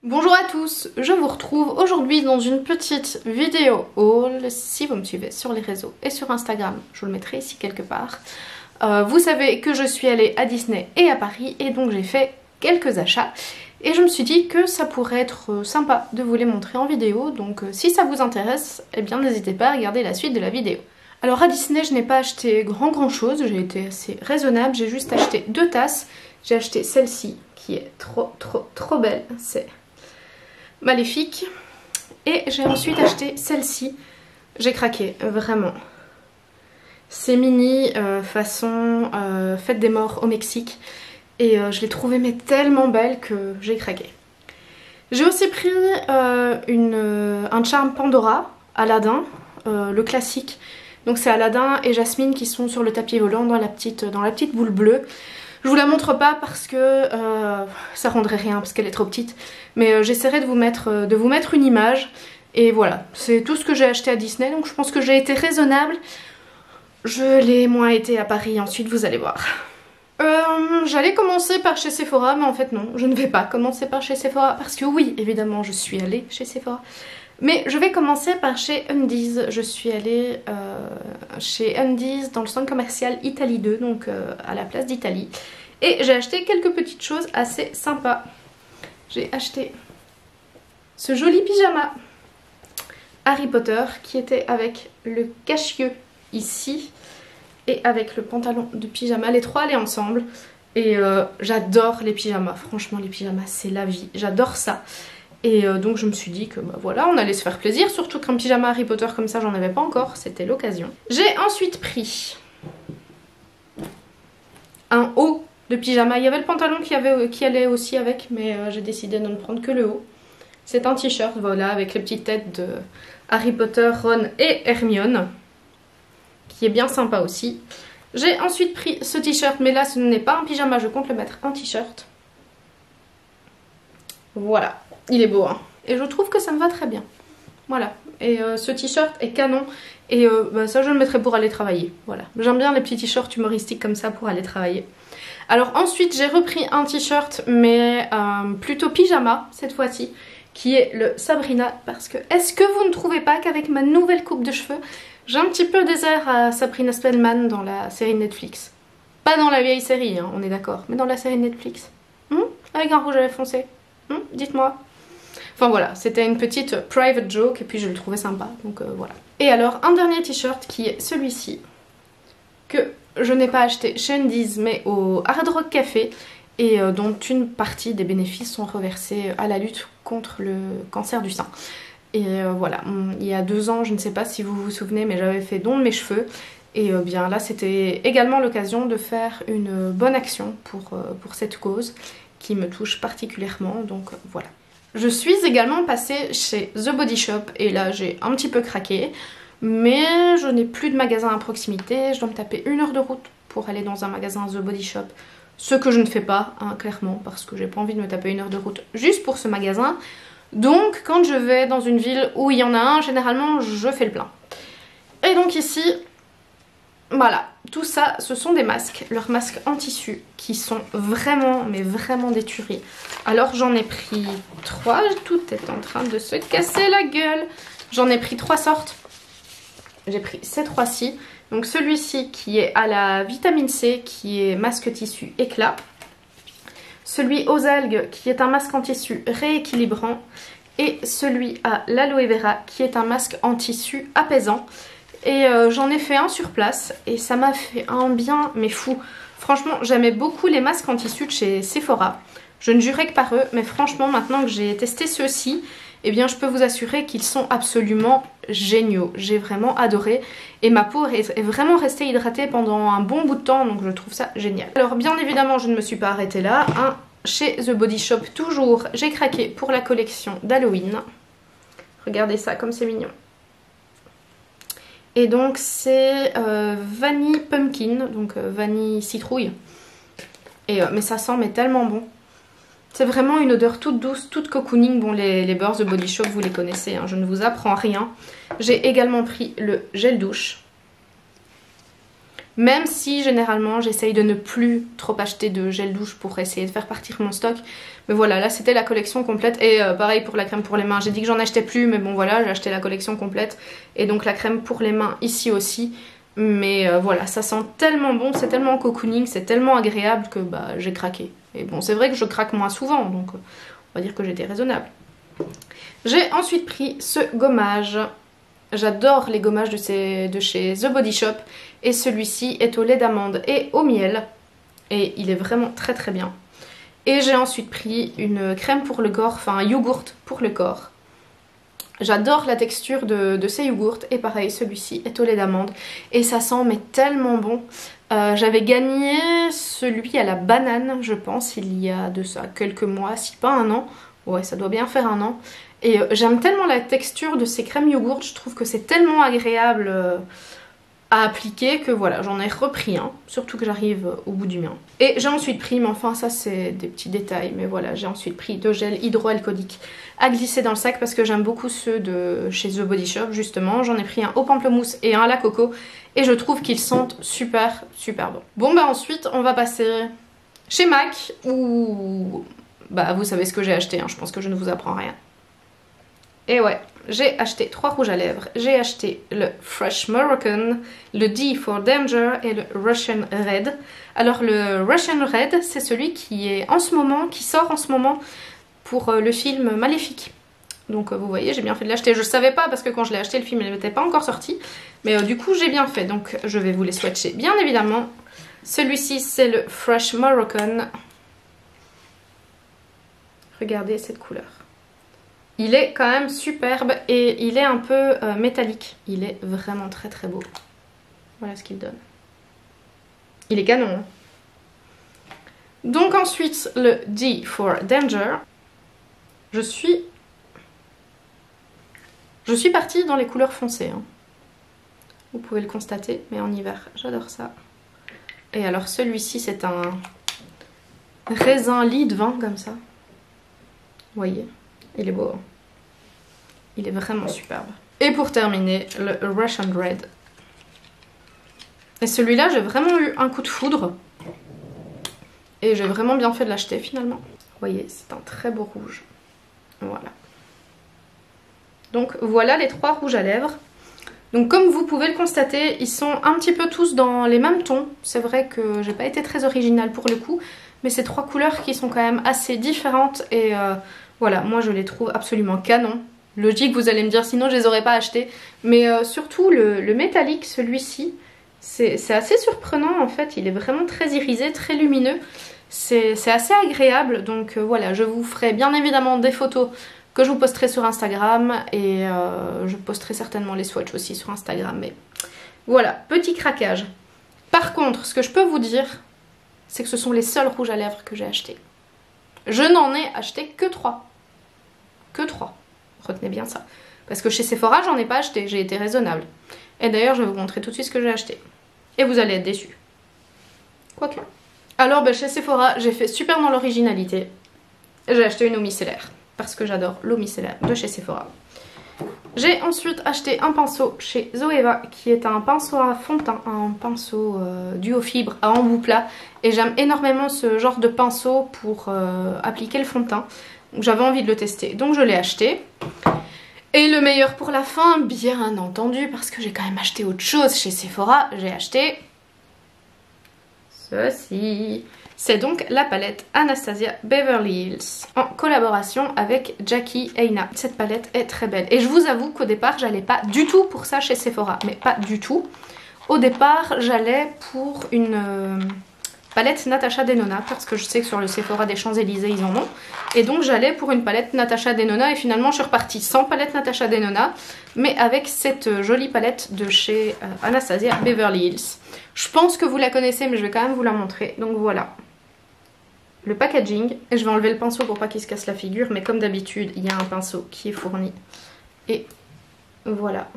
Bonjour à tous, je vous retrouve aujourd'hui dans une petite vidéo haul. Si vous me suivez sur les réseaux et sur Instagram, je vous le mettrai ici quelque part. Vous savez que je suis allée à Disney et à Paris et donc j'ai fait quelques achats. Et je me suis dit que ça pourrait être sympa de vous les montrer en vidéo. Donc si ça vous intéresse, eh bien n'hésitez pas à regarder la suite de la vidéo. Alors à Disney, je n'ai pas acheté grand chose, j'ai été assez raisonnable. J'ai juste acheté 2 tasses. J'ai acheté celle-ci qui est trop belle, c'est maléfique. Et j'ai ensuite acheté celle-ci. J'ai craqué, vraiment. C'est mini, façon fête des morts au Mexique. Et je l'ai trouvée mais tellement belle que j'ai craqué. J'ai aussi pris un charme Pandora, Aladdin, le classique. Donc c'est Aladdin et Jasmine qui sont sur le tapis volant dans la petite boule bleue. Je vous la montre pas parce que ça rendrait rien parce qu'elle est trop petite. Mais j'essaierai de vous mettre une image. Et voilà, c'est tout ce que j'ai acheté à Disney. Donc je pense que j'ai été raisonnable. Je l'ai moins été à Paris, ensuite vous allez voir. J'allais commencer par chez Sephora, mais en fait non, je ne vais pas commencer par chez Sephora. Parce que oui, évidemment, je suis allée chez Sephora. Mais je vais commencer par chez Undies. Je suis allée chez Undies dans le centre commercial Italie 2, donc à la place d'Italie. Et j'ai acheté quelques petites choses assez sympas. J'ai acheté ce joli pyjama Harry Potter qui était avec le cache-yeux ici et avec le pantalon de pyjama. Les trois allaient ensemble et j'adore les pyjamas. Franchement, les pyjamas, c'est la vie. J'adore ça. Et donc je me suis dit que bah voilà, on allait se faire plaisir, surtout qu'un pyjama Harry Potter comme ça j'en avais pas encore, c'était l'occasion. J'ai ensuite pris un haut de pyjama. Il y avait le pantalon qui allait aussi avec, mais j'ai décidé de ne prendre que le haut. C'est un t-shirt, voilà, avec les petites têtes de Harry Potter, Ron et Hermione, qui est bien sympa aussi. J'ai ensuite pris ce t-shirt, mais là ce n'est pas un pyjama, je compte le mettre en t-shirt. Voilà. Il est beau, hein. Et je trouve que ça me va très bien. Voilà. Et ce t-shirt est canon. Et bah, ça, je le mettrai pour aller travailler. Voilà. J'aime bien les petits t-shirts humoristiques comme ça pour aller travailler. Alors ensuite, j'ai repris un t-shirt, mais plutôt pyjama cette fois-ci, qui est le Sabrina. Parce que, est-ce que vous ne trouvez pas qu'avec ma nouvelle coupe de cheveux, j'ai un petit peu des airs à Sabrina Spellman dans la série Netflix. Pas dans la vieille série, hein, on est d'accord, mais dans la série Netflix. Avec un rouge à lèvres foncé. Dites-moi. Enfin voilà, c'était une petite private joke et puis je le trouvais sympa, donc voilà. Et alors un dernier t-shirt qui est celui-ci, que je n'ai pas acheté chez Undies mais au Hard Rock Café et dont une partie des bénéfices sont reversés à la lutte contre le cancer du sein. Et voilà, il y a 2 ans, je ne sais pas si vous vous souvenez, mais j'avais fait don de mes cheveux. Et bien là, c'était également l'occasion de faire une bonne action pour cette cause qui me touche particulièrement, donc voilà. Je suis également passée chez The Body Shop et là j'ai un petit peu craqué, mais je n'ai plus de magasin à proximité, je dois me taper 1 heure de route pour aller dans un magasin The Body Shop, ce que je ne fais pas, hein, clairement, parce que j'ai pas envie de me taper 1 heure de route juste pour ce magasin. Donc quand je vais dans une ville où il y en a un, généralement je fais le plein. Et donc ici, voilà, tout ça, ce sont des masques, leurs masques en tissu qui sont vraiment, mais vraiment des tueries. Alors j'en ai pris 3, tout est en train de se casser la gueule. J'en ai pris 3 sortes. J'ai pris ces 3-ci. Donc celui-ci qui est à la vitamine C, qui est masque tissu éclat. Celui aux algues qui est un masque en tissu rééquilibrant. Et celui à l'aloe vera qui est un masque en tissu apaisant. Et j'en ai fait un sur place et ça m'a fait un bien mais fou. Franchement, j'aimais beaucoup les masques en tissu de chez Sephora. Je ne jurais que par eux, mais franchement maintenant que j'ai testé ceux-ci, eh bien je peux vous assurer qu'ils sont absolument géniaux. J'ai vraiment adoré et ma peau est vraiment restée hydratée pendant un bon bout de temps, donc je trouve ça génial. Alors bien évidemment je ne me suis pas arrêtée là, hein. Chez The Body Shop toujours, j'ai craqué pour la collection d'Halloween. Regardez ça comme c'est mignon. Et donc c'est vanille pumpkin, donc vanille citrouille. Et, mais ça sent mais tellement bon. C'est vraiment une odeur toute douce, toute cocooning. Bon, les beurres The Body Shop, vous les connaissez, hein, je ne vous apprends rien. J'ai également pris le gel douche. Même si généralement j'essaye de ne plus trop acheter de gel douche pour essayer de faire partir mon stock. Mais voilà, là c'était la collection complète. Et pareil pour la crème pour les mains. J'ai dit que j'en achetais plus, mais bon voilà, j'ai acheté la collection complète. Et donc la crème pour les mains ici aussi. Mais voilà, ça sent tellement bon, c'est tellement cocooning, c'est tellement agréable que bah j'ai craqué. Et bon, c'est vrai que je craque moins souvent, donc on va dire que j'étais raisonnable. J'ai ensuite pris ce gommage. J'adore les gommages de chez The Body Shop. Et celui-ci est au lait d'amande et au miel. Et il est vraiment très très bien. Et j'ai ensuite pris une crème pour le corps, enfin un yogourt pour le corps. J'adore la texture de ces yogourts. Et pareil, celui-ci est au lait d'amande. Et ça sent mais tellement bon. J'avais gagné celui à la banane, je pense, il y a de ça quelques mois, si pas un an. Ouais, ça doit bien faire un an. Et j'aime tellement la texture de ces crèmes yogourt, je trouve que c'est tellement agréable à appliquer que voilà, j'en ai repris un, surtout que j'arrive au bout du mien. Et j'ai ensuite pris, mais enfin ça c'est des petits détails, mais voilà, j'ai ensuite pris 2 gels hydroalcooliques à glisser dans le sac parce que j'aime beaucoup ceux de chez The Body Shop justement. J'en ai pris un au pamplemousse et un à la coco et je trouve qu'ils sentent super super bon. Bon bah ensuite on va passer chez MAC où bah vous savez ce que j'ai acheté, hein, je pense que je ne vous apprends rien. Et ouais, j'ai acheté 3 rouges à lèvres. J'ai acheté le Fresh Moroccan, le D for Danger et le Russian Red. Alors le Russian Red, c'est celui qui est en ce moment, qui sort en ce moment pour le film Maléfique. Donc vous voyez, j'ai bien fait de l'acheter. Je ne savais pas parce que quand je l'ai acheté, le film n'était pas encore sorti. Mais du coup, j'ai bien fait. Donc je vais vous les swatcher bien évidemment. Celui-ci, c'est le Fresh Moroccan. Regardez cette couleur. Il est quand même superbe et il est un peu métallique. Il est vraiment très très beau. Voilà ce qu'il donne. Il est canon. Hein. Donc ensuite le D for Danger. Je suis partie dans les couleurs foncées. Hein. Vous pouvez le constater, mais en hiver, j'adore ça. Et alors celui-ci, c'est un raisin lit de vin comme ça. Vous voyez, il est beau. Hein. Il est vraiment superbe. Et pour terminer, le Russian Red. Et celui-là, j'ai vraiment eu un coup de foudre. Et j'ai vraiment bien fait de l'acheter finalement. Vous voyez, c'est un très beau rouge. Voilà. Donc voilà les 3 rouges à lèvres. Donc comme vous pouvez le constater, ils sont un petit peu tous dans les mêmes tons. C'est vrai que j'ai pas été très originale pour le coup. Mais c'est 3 couleurs qui sont quand même assez différentes. Et voilà, moi je les trouve absolument canon. Logique, vous allez me dire, sinon je les aurais pas achetés. Mais surtout le métallique, celui-ci, c'est assez surprenant en fait. Il est vraiment très irisé, très lumineux. C'est assez agréable. Donc voilà, je vous ferai bien évidemment des photos que je vous posterai sur Instagram. Et je posterai certainement les swatchs aussi sur Instagram. Mais voilà, petit craquage. Par contre, ce que je peux vous dire, c'est que ce sont les seuls rouges à lèvres que j'ai achetés. Je n'en ai acheté que 3. Que 3. Retenez bien ça. Parce que chez Sephora, j'en ai pas acheté. J'ai été raisonnable. Et d'ailleurs, je vais vous montrer tout de suite ce que j'ai acheté. Et vous allez être déçus. Quoique. Alors, chez Sephora, j'ai fait super dans l'originalité. J'ai acheté une eau micellaire. Parce que j'adore l'eau micellaire de chez Sephora. J'ai ensuite acheté un pinceau chez Zoeva qui est un pinceau à fond de teint, un pinceau duo fibre à embout plat. Et j'aime énormément ce genre de pinceau pour appliquer le fond de teint. J'avais envie de le tester, donc je l'ai acheté. Et le meilleur pour la fin, bien entendu, parce que j'ai quand même acheté autre chose chez Sephora, j'ai acheté ceci. C'est donc la palette Anastasia Beverly Hills en collaboration avec Jackie Aina. Cette palette est très belle. Et je vous avoue qu'au départ, j'allais pas du tout pour ça chez Sephora, mais pas du tout. Au départ, j'allais pour une palette Natasha Denona, parce que je sais que sur le Sephora des Champs-Élysées, ils en ont. Et donc j'allais pour une palette Natasha Denona et finalement je suis repartie sans palette Natasha Denona, mais avec cette jolie palette de chez Anastasia Beverly Hills. Je pense que vous la connaissez, mais je vais quand même vous la montrer. Donc voilà. Le packaging, et je vais enlever le pinceau pour pas qu'il se casse la figure, mais comme d'habitude, il y a un pinceau qui est fourni. Et voilà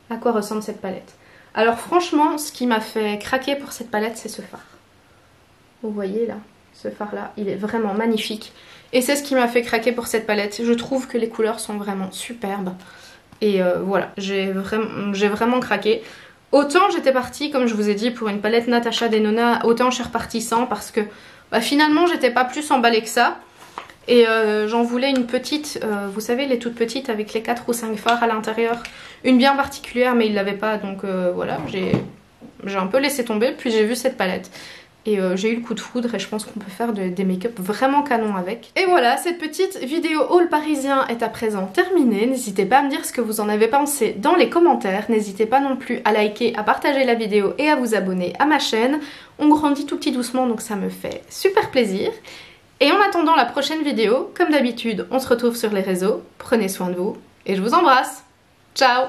à quoi ressemble cette palette. Alors franchement, ce qui m'a fait craquer pour cette palette, c'est ce fard. Vous voyez là, ce fard là, il est vraiment magnifique. Et c'est ce qui m'a fait craquer pour cette palette. Je trouve que les couleurs sont vraiment superbes. Et voilà, j'ai vraiment craqué. Autant j'étais partie, comme je vous ai dit, pour une palette Natasha Denona, autant je suis repartie sans parce que bah, finalement j'étais pas plus emballée que ça. Et j'en voulais une petite, vous savez les toutes petites avec les 4 ou 5 fards à l'intérieur. Une bien particulière mais il l'avait pas donc voilà, j'ai un peu laissé tomber. Puis j'ai vu cette palette et j'ai eu le coup de foudre et je pense qu'on peut faire des make-up vraiment canon avec. Et voilà, cette petite vidéo haul parisien est à présent terminée. N'hésitez pas à me dire ce que vous en avez pensé dans les commentaires. N'hésitez pas non plus à liker, à partager la vidéo et à vous abonner à ma chaîne. On grandit tout petit doucement donc ça me fait super plaisir. Et en attendant la prochaine vidéo, comme d'habitude, on se retrouve sur les réseaux. Prenez soin de vous et je vous embrasse. Ciao!